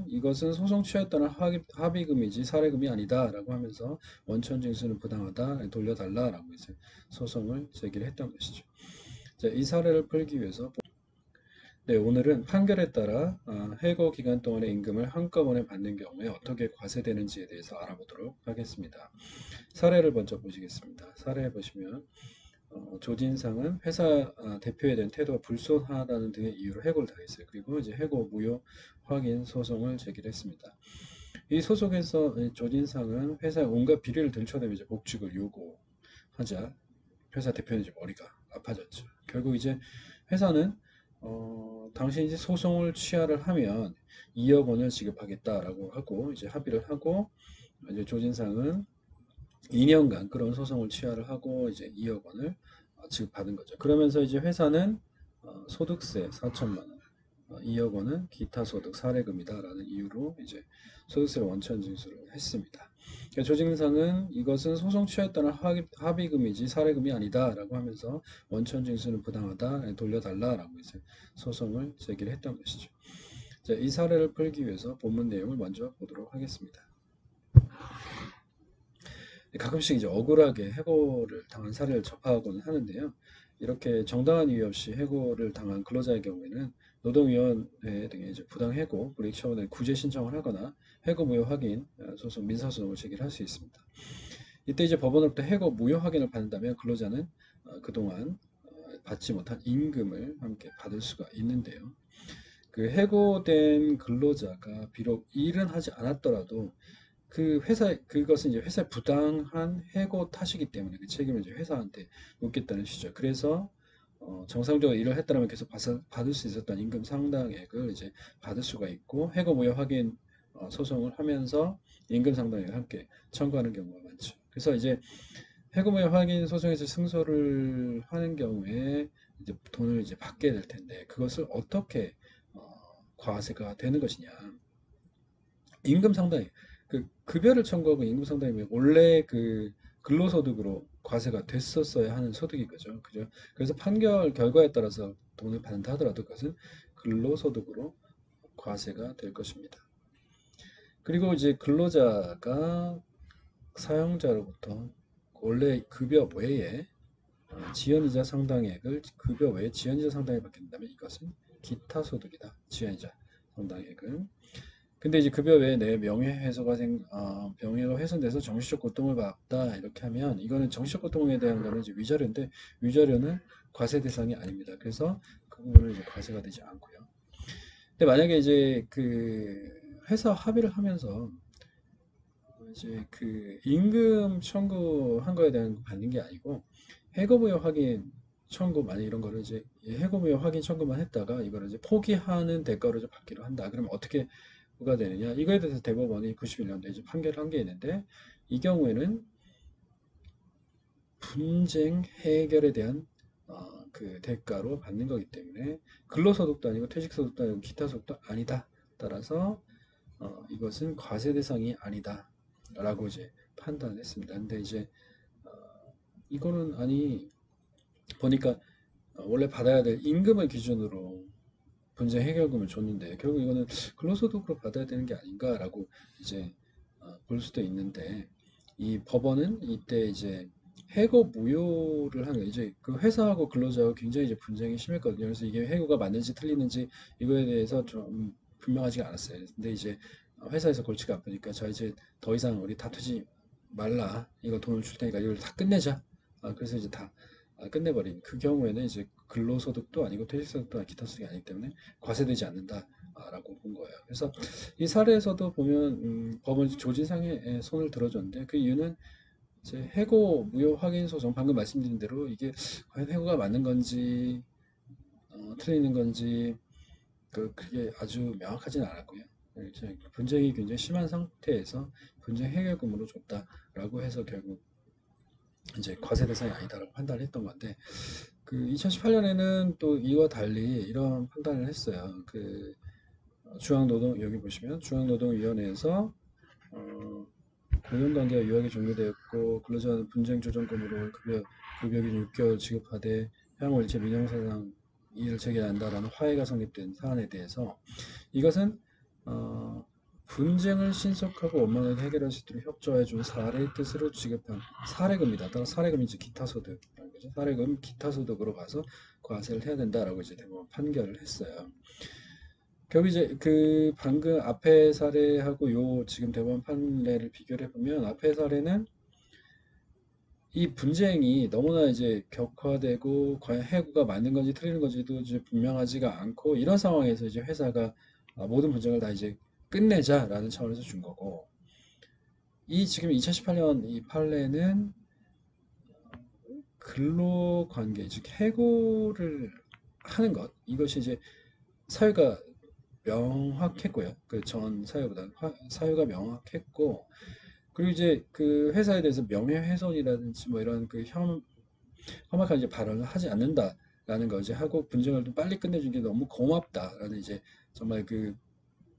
이것은 소송 취하에 따른 합의금이지 사례금이 아니다 라고 하면서 원천 징수는 부당하다 돌려달라 라고 이제 소송을 제기를 했던 것이죠. 자, 이 사례를 풀기 위해서 네, 오늘은 판결에 따라 해고 기간 동안의 임금을 한꺼번에 받는 경우에 어떻게 과세되는지에 대해서 알아보도록 하겠습니다. 사례를 먼저 보시겠습니다. 사례 보시면 조진상은 회사 대표에 대한 태도가 불손하다는 등의 이유로 해고를 당했어요. 그리고 이제 해고 무효 확인 소송을 제기를 했습니다. 이 소송에서 조진상은 회사의 온갖 비리를 들춰내며 이제 복직을 요구하자 회사 대표는 이제 머리가 아파졌죠. 결국 이제 회사는 당신이 이제 소송을 취하를 하면 2억 원을 지급하겠다라고 하고 이제 합의를 하고 이제 조진상은 2년간 그런 소송을 취하를 하고 이제 2억 원을 지급받은 거죠. 그러면서 이제 회사는 소득세 4천만 원, 2억 원은 기타 소득 사례금이다라는 이유로 이제 소득세를 원천 징수를 했습니다. 그러니까 조진상은 이것은 소송 취하에 따른 합의금이지 사례금이 아니다라고 하면서 원천 징수는 부당하다 돌려달라라고 이제 소송을 제기를 했던 것이죠. 자, 이 사례를 풀기 위해서 본문 내용을 먼저 보도록 하겠습니다. 가끔씩 이제 억울하게 해고를 당한 사례를 접하고는 하는데요. 이렇게 정당한 이유 없이 해고를 당한 근로자의 경우에는 노동위원회 등의 이제 부당해고, 불이익 처분에 구제 신청을 하거나 해고 무효 확인 소송, 민사소송을 제기할 수 있습니다. 이때 이제 법원으로부터 해고 무효 확인을 받는다면 근로자는 그동안 받지 못한 임금을 함께 받을 수가 있는데요. 그 해고된 근로자가 비록 일은 하지 않았더라도 그 회사 그것은 이제 회사의 부당한 해고 탓이기 때문에 그 책임을 이제 회사한테 묻겠다는 시죠. 그래서 정상적으로 일을 했다면 계속 받을 수 있었던 임금 상당액을 이제 받을 수가 있고 해고 무효 확인 소송을 하면서 임금 상당액을 함께 청구하는 경우가 많죠. 그래서 이제 해고 무효 확인 소송에서 승소를 하는 경우에 이제 돈을 이제 받게 될 텐데 그것을 어떻게 과세가 되는 것이냐? 임금 상당액 그 급여를 청구하고 임금 상당이면 원래 그 근로소득으로 과세가 됐었어야 하는 소득인 거죠. 그죠? 그래서 판결 결과에 따라서 돈을 받는다 하더라도 그것은 근로소득으로 과세가 될 것입니다. 그리고 이제 근로자가 사용자로부터 원래 급여 외에 지연이자 상당액을 급여 외에 지연이자 상당액을 받게 된다면 이것은 기타 소득이다. 지연이자 상당액은 근데 이제 급여 외에 내 명예가 훼손돼서 정신적 고통을 받다 이렇게 하면 이거는 정신적 고통에 대한 거는 이제 위자료인데 위자료는 과세 대상이 아닙니다. 그래서 그 부분은 이제 과세가 되지 않고요. 근데 만약에 이제 그 회사 합의를 하면서 이제 그 임금 청구한 거에 대한 받는 게 아니고 해고무효 확인 청구 만약 이런 거를 이제 해고무효 확인 청구만 했다가 이거를 이제 포기하는 대가로 좀 받기로 한다. 그러면 어떻게 가 되느냐? 이거에 대해서 대법원이 91년도에 이제 판결을 한 게 있는데 이 경우에는 분쟁 해결에 대한 그 대가로 받는 거기 때문에 근로소득도 아니고 퇴직소득도 아니고 기타 소득도 아니다. 따라서 이것은 과세 대상이 아니다. 라고 이제 판단했습니다. 근데 이제 어, 이거는 아니 보니까 원래 받아야 될 임금을 기준으로 분쟁 해결금을 줬는데 결국 이거는 근로소득으로 받아야 되는 게 아닌가라고 이제 볼 수도 있는데 이 법원은 이때 이제 해고 무효를 하는 거예요. 이제 그 회사하고 근로자하고 굉장히 이제 분쟁이 심했거든요. 그래서 이게 해고가 맞는지 틀리는지 이거에 대해서 좀 분명하지가 않았어요. 근데 이제 회사에서 골치가 아프니까 자 이제 더 이상 우리 다투지 말라. 이거 돈을 줄 테니까 이걸 다 끝내자. 그래서 이제 다 끝내버린 그 경우에는 이제 근로소득도 아니고 퇴직소득도 아니고 기타 소득이 아니기 때문에 과세되지 않는다라고 본 거예요. 그래서 이 사례에서도 보면 법원 조지상의 손을 들어줬는데 그 이유는 이제 해고 무효 확인 소송 방금 말씀드린 대로 이게 과연 해고가 맞는 건지 틀리는 건지 그게 아주 명확하지는 않았고요. 이제 분쟁이 굉장히 심한 상태에서 분쟁 해결금으로 줬다라고 해서 결국 이제 과세 대상이 아니다라고 판단을 했던 건데 그 2018년에는 또 이와 달리 이런 판단을 했어요. 그 중앙노동 여기 보시면 중앙노동위원회에서 고용관계가 유하게 종료되었고 근로자는 분쟁조정금으로 급여 기준 6개월 지급하되 향후 일체 민형사상 이의를 제기한다라는 화해가 성립된 사안에 대해서 이것은 분쟁을 신속하고 원만하게 해결할 수 있도록 협조해 준 사례의 뜻으로 지급한 사례금이다. 따라 사례금이 이제 기타소득이라는 거죠. 사례금 기타소득으로 봐서 과세를 해야 된다라고 이제 대법원 판결을 했어요. 결국 이제 그 방금 앞에 사례하고 요 지금 대법원 판례를 비교를 해보면 앞에 사례는 이 분쟁이 너무나 이제 격화되고 과연 해고가 맞는 건지 틀리는 건지도 이제 분명하지가 않고 이런 상황에서 이제 회사가 모든 분쟁을 다 이제 끝내자라는 차원에서 준 거고 이 지금 2018년 이 판례는 근로관계 즉 해고를 하는 것 이것이 이제 사유가 명확했고요. 그 전 사유보다는 사유가 명확했고 그리고 이제 그 회사에 대해서 명예훼손이라든지 뭐 이런 그 험악한 이제 발언을 하지 않는다라는 거 이제 하고 분쟁을 좀 빨리 끝내준 게 너무 고맙다라는 이제 정말 그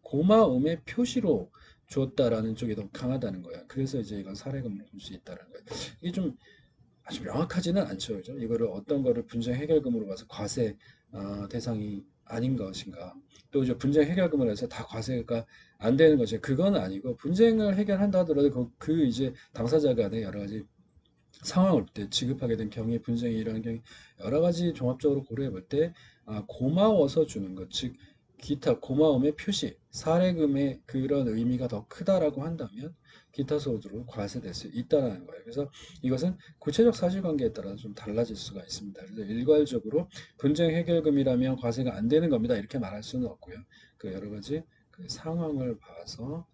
고마움의 표시로 주었다라는 쪽이 더 강하다는 거야. 그래서 이제 이건 사례금을 줄 수 있다는 거예요. 이게 좀 아주 명확하지는 않죠, 그죠? 이거를 어떤 거를 분쟁 해결금으로 봐서 과세 대상이 아닌 것인가? 또 이제 분쟁 해결금을 해서 다 과세가 안 되는 것이 그건 아니고 분쟁을 해결한다 하더라도 그 이제 당사자 간의 여러 가지 상황을 볼 때 지급하게 된 경위, 분쟁이 일어나는 경위 여러 가지 종합적으로 고려해 볼 때 고마워서 주는 것, 즉 기타 고마움의 표시, 사례금의 그런 의미가 더 크다라고 한다면 기타 소득으로 과세될 수 있다라는 거예요. 그래서 이것은 구체적 사실관계에 따라서 좀 달라질 수가 있습니다. 그래서 일괄적으로 분쟁 해결금이라면 과세가 안 되는 겁니다. 이렇게 말할 수는 없고요. 그 여러 가지 그 상황을 봐서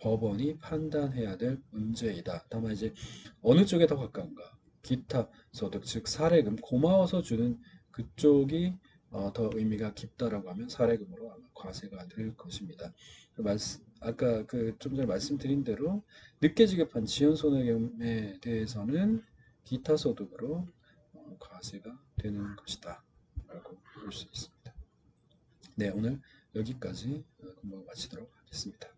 법원이 판단해야 될 문제이다. 다만 이제 어느 쪽에 더 가까운가? 기타 소득 즉 사례금 고마워서 주는 그쪽이 더 의미가 깊다라고 하면 사례금으로 아마 과세가 될 것입니다. 아까 그 좀 전에 말씀드린 대로 늦게 지급한 지연손해금에 대해서는 기타 소득으로 과세가 되는 것이다 라고 볼 수 있습니다. 네, 오늘 여기까지 공부 마치도록 하겠습니다.